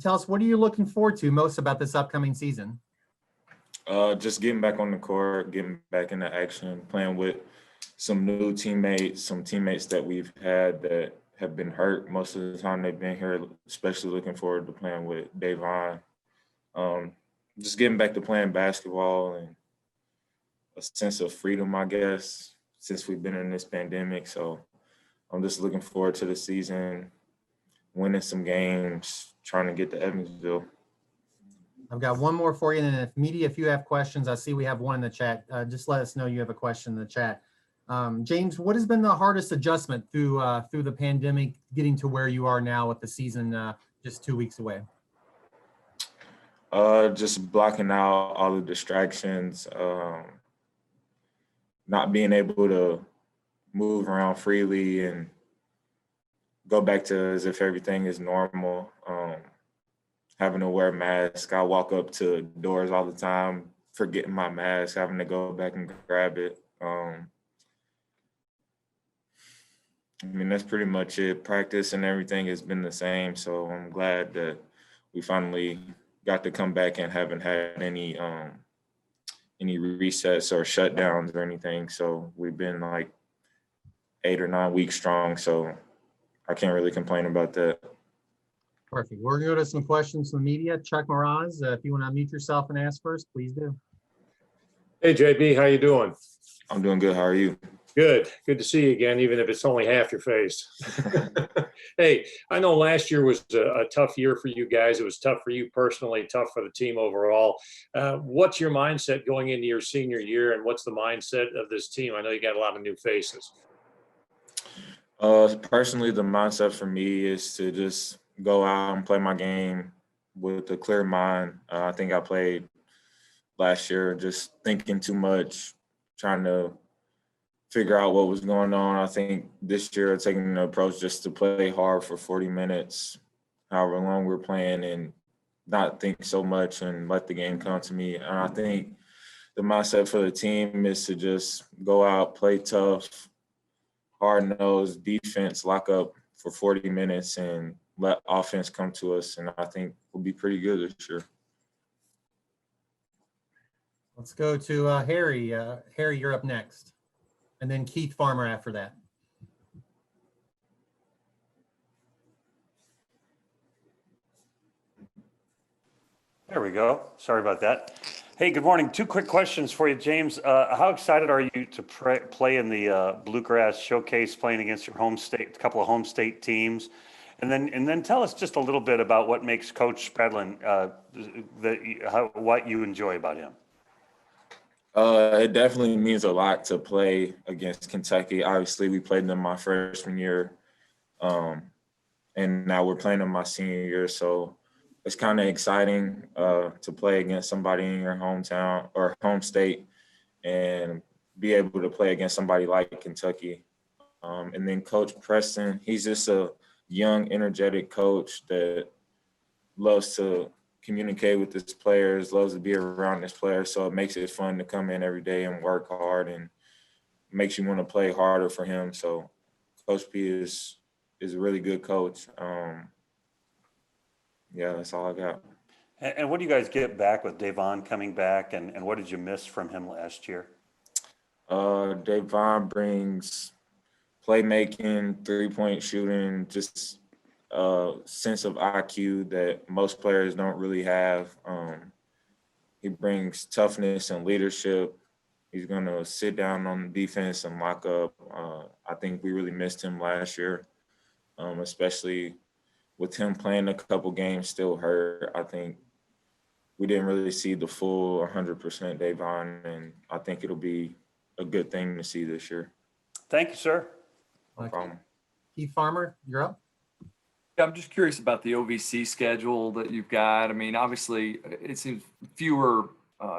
Tell us, what are you looking forward to most about this upcoming season? Just getting back on the court, getting back into action, playing with some new teammates, some teammates that we've had that have been hurt most of the time they've been here, especially looking forward to playing with Davon. Just getting back to playing basketball and a sense of freedom, I guess, since we've been in this pandemic. So I'm just looking forward to the season, winning some games, trying to get to Evansville. I've got one more for you, and if you have questions, I see we have one in the chat. Just let us know you have a question in the chat. James, what has been the hardest adjustment through the pandemic, getting to where you are now with the season just 2 weeks away? Just blocking out all the distractions, not being able to move around freely and go back to as if everything is normal. Having to wear a mask. I walk up to doors all the time, forgetting my mask, having to go back and grab it. I mean, that's pretty much it. Practice and everything has been the same. So I'm glad that we finally got to come back and haven't had any resets or shutdowns or anything. So we've been like 8 or 9 weeks strong. So I can't really complain about that. Perfect. We're going to go to some questions from the media. Chuck Moraz, if you want to unmute yourself and ask first, please do. Hey, JB, how you doing? I'm doing good. How are you? Good. Good to see you again, even if it's only half your face. Hey, I know last year was a tough year for you guys. It was tough for you personally, tough for the team overall. What's your mindset going into your senior year, and what's the mindset of this team? I know you got a lot of new faces. Personally, the mindset for me is to just go out and play my game with a clear mind. I think I played last year just thinking too much, trying to figure out what was going on. I think this year taking the approach just to play hard for 40 minutes, however long we're playing, and not think so much and let the game come to me. And I think the mindset for the team is to just go out, play tough, hard-nosed defense, lock up for 40 minutes and let offense come to us. And I think we'll be pretty good this year. Let's go to Harry. Harry, you're up next. And then Keith Farmer after that. There we go. Sorry about that. Hey, good morning. 2 quick questions for you, James. How excited are you to play in the Bluegrass Showcase, playing against your home state, a couple of home state teams? And then tell us just a little bit about what makes Coach Spradlin, what you enjoy about him. It definitely means a lot to play against Kentucky. Obviously, we played them my freshman year, and now we're playing them my senior year. So it's kind of exciting to play against somebody in your hometown or home state and be able to play against somebody like Kentucky. And then Coach Preston, he's just a young, energetic coach that loves to communicate with his players, loves to be around his players. So it makes it fun to come in every day and work hard, and makes you want to play harder for him. So Coach P is a really good coach. Yeah, that's all I got. And what do you guys get back with Davon coming back, and what did you miss from him last year? Davon brings playmaking, three-point shooting, just a sense of IQ that most players don't really have. He brings toughness and leadership. He's going to sit down on defense and lock up. I think we really missed him last year, especially with him playing a couple games still hurt. I think we didn't really see the full 100% Davon, and I think it'll be a good thing to see this year. Thank you, sir. No problem. Keith Farmer, you're up. Yeah, I'm just curious about the OVC schedule that you've got. I mean, obviously, it seems fewer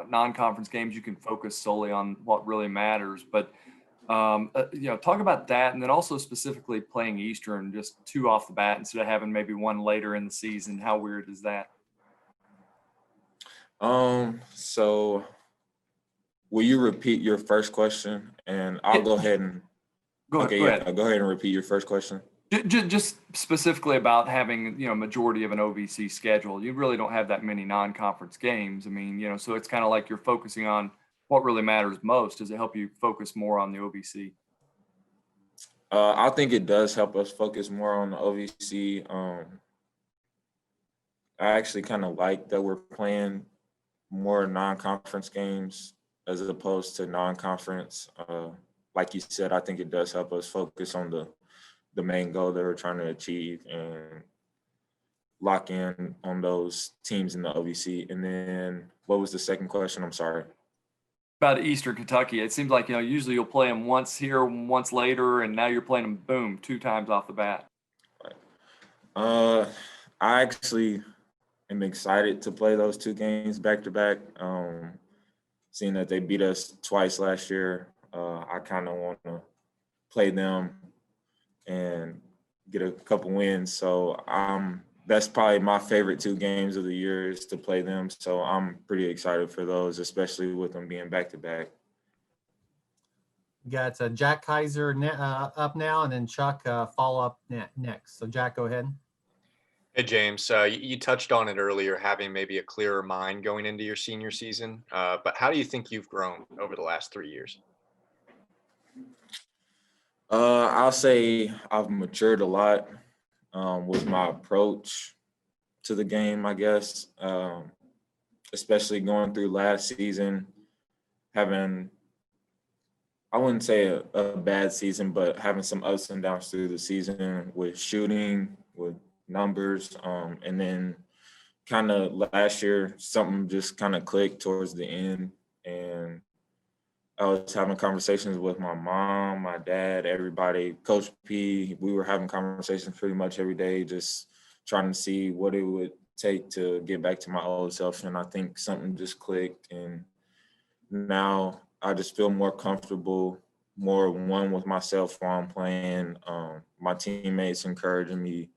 non-conference games. You can focus solely on what really matters. But, talk about that. And then also specifically playing Eastern, just 2 off the bat instead of having maybe 1 later in the season. How weird is that? So will you repeat your first question? And I'll go ahead and Go ahead. Go ahead and repeat your first question. Just specifically about having, majority of an OVC schedule, you really don't have that many non-conference games. I mean, so it's kind of like you're focusing on what really matters most. Does it help you focus more on the OVC? I think it does help us focus more on the OVC. I actually kind of like that we're playing more non-conference games as opposed to non-conference. Like you said, I think it does help us focus on the main goal that we're trying to achieve and lock in on those teams in the OVC. And then what was the second question? I'm sorry. About Eastern Kentucky, it seems like, usually you'll play them once here, once later, and now you're playing them, boom, 2 times off the bat. I actually am excited to play those 2 games back to back. Seeing that they beat us twice last year, I kind of want to play them and get a couple wins. So that's probably my favorite 2 games of the year is to play them. So I'm pretty excited for those, especially with them being back to back. We got Jack Kaiser up now, and then Chuck follow up next. So Jack, go ahead. Hey, James, you touched on it earlier, having maybe a clearer mind going into your senior season. But how do you think you've grown over the last 3 years? I'll say I've matured a lot with my approach to the game, I guess, especially going through last season, having, I wouldn't say a bad season, but having some ups and downs through the season with shooting, with numbers, and then kind of last year, something just kind of clicked towards the end, and I was having conversations with my mom, my dad, everybody, Coach P. We were having conversations pretty much every day, just trying to see what it would take to get back to my old self. And I think something just clicked. And now I just feel more comfortable, more one with myself while I'm playing. My teammates encouraging me,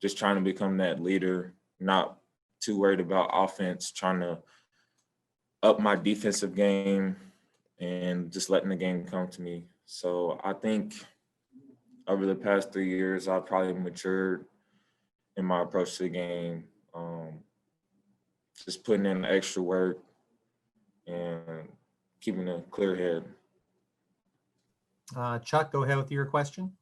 just trying to become that leader, not too worried about offense, trying to up my defensive game and just letting the game come to me. So I think over the past 3 years, I've probably matured in my approach to the game, just putting in extra work and keeping a clear head. Chuck, go ahead with your question.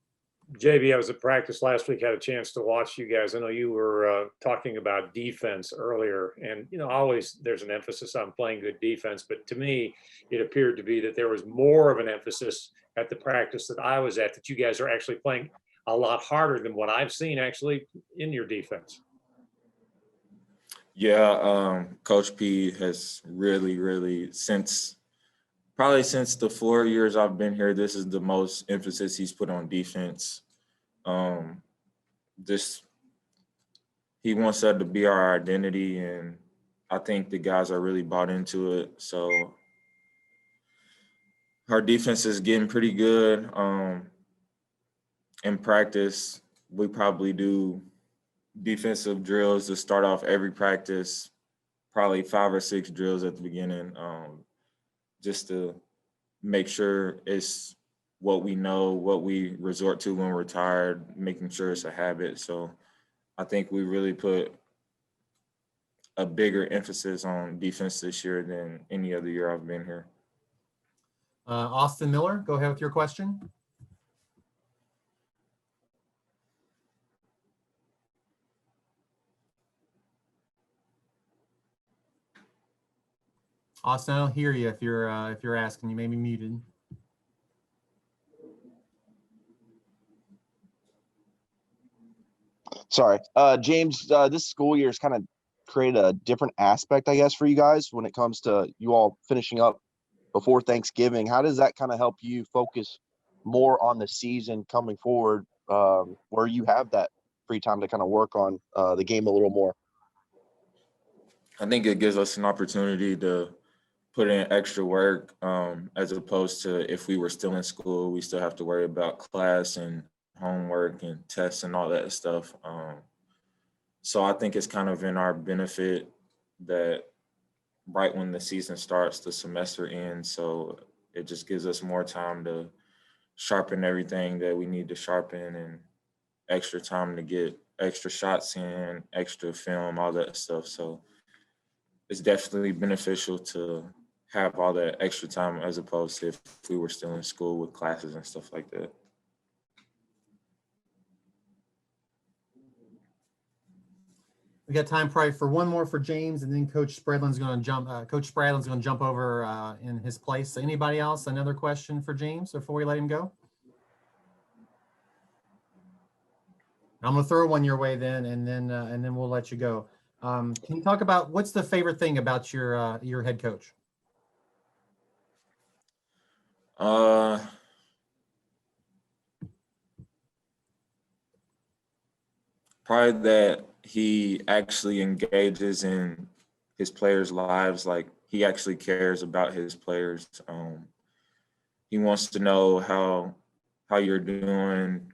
JB, I was at practice last week, had a chance to watch you guys. I know you were talking about defense earlier, and always there's an emphasis on playing good defense, but to me, it appeared to be that there was more of an emphasis at the practice that I was at, that you guys are actually playing a lot harder than what I've seen actually in your defense. Yeah, Coach P has really, probably since the 4 years I've been here, this is the most emphasis he's put on defense. He wants that to be our identity, and I think the guys are really bought into it. So our defense is getting pretty good. In practice, we probably do defensive drills to start off every practice, probably 5 or 6 drills at the beginning, just to make sure it's what we know, what we resort to when we're tired, making sure it's a habit. So I think we really put a bigger emphasis on defense this year than any other year I've been here. Austin Miller, go ahead with your question. Austin, I don't hear you if you're asking. You may be muted. Sorry. James, this school year has kind of created a different aspect, I guess, for you guys when it comes to you all finishing up before Thanksgiving. How does that kind of help you focus more on the season coming forward, where you have that free time to kind of work on the game a little more? I think it gives us an opportunity to put in extra work, as opposed to if we were still in school, we still have to worry about class and homework and tests and all that stuff. So I think it's kind of in our benefit that right when the season starts, the semester ends. So it just gives us more time to sharpen everything that we need to sharpen and extra time to get extra shots in, extra film, all that stuff. So it's definitely beneficial to have all that extra time as opposed to if we were still in school with classes and stuff like that. We got time probably for one more for James, and then Coach Spradlin's going to jump. Coach Spradlin's going to jump over in his place. So anybody else? Another question for James before we let him go? I'm going to throw one your way then, and then we'll let you go. Can you talk about what's the favorite thing about your head coach? Probably that he actually engages in his players' lives. Like he actually cares about his players. He wants to know how you're doing.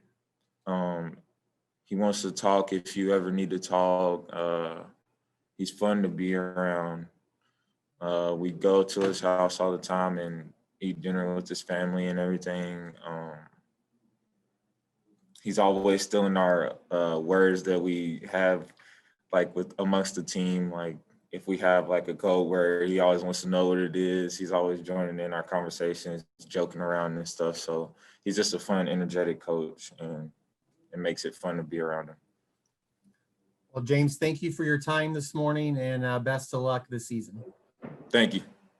He wants to talk if you ever need to talk. He's fun to be around. We go to his house all the time and eat dinner with his family and everything. He's always stealing our words that we have, like with amongst the team. Like if we have like a code word, he always wants to know what it is. He's always joining in our conversations, joking around and stuff. So he's just a fun, energetic coach, and it makes it fun to be around him. Well, James, thank you for your time this morning, and best of luck this season. Thank you.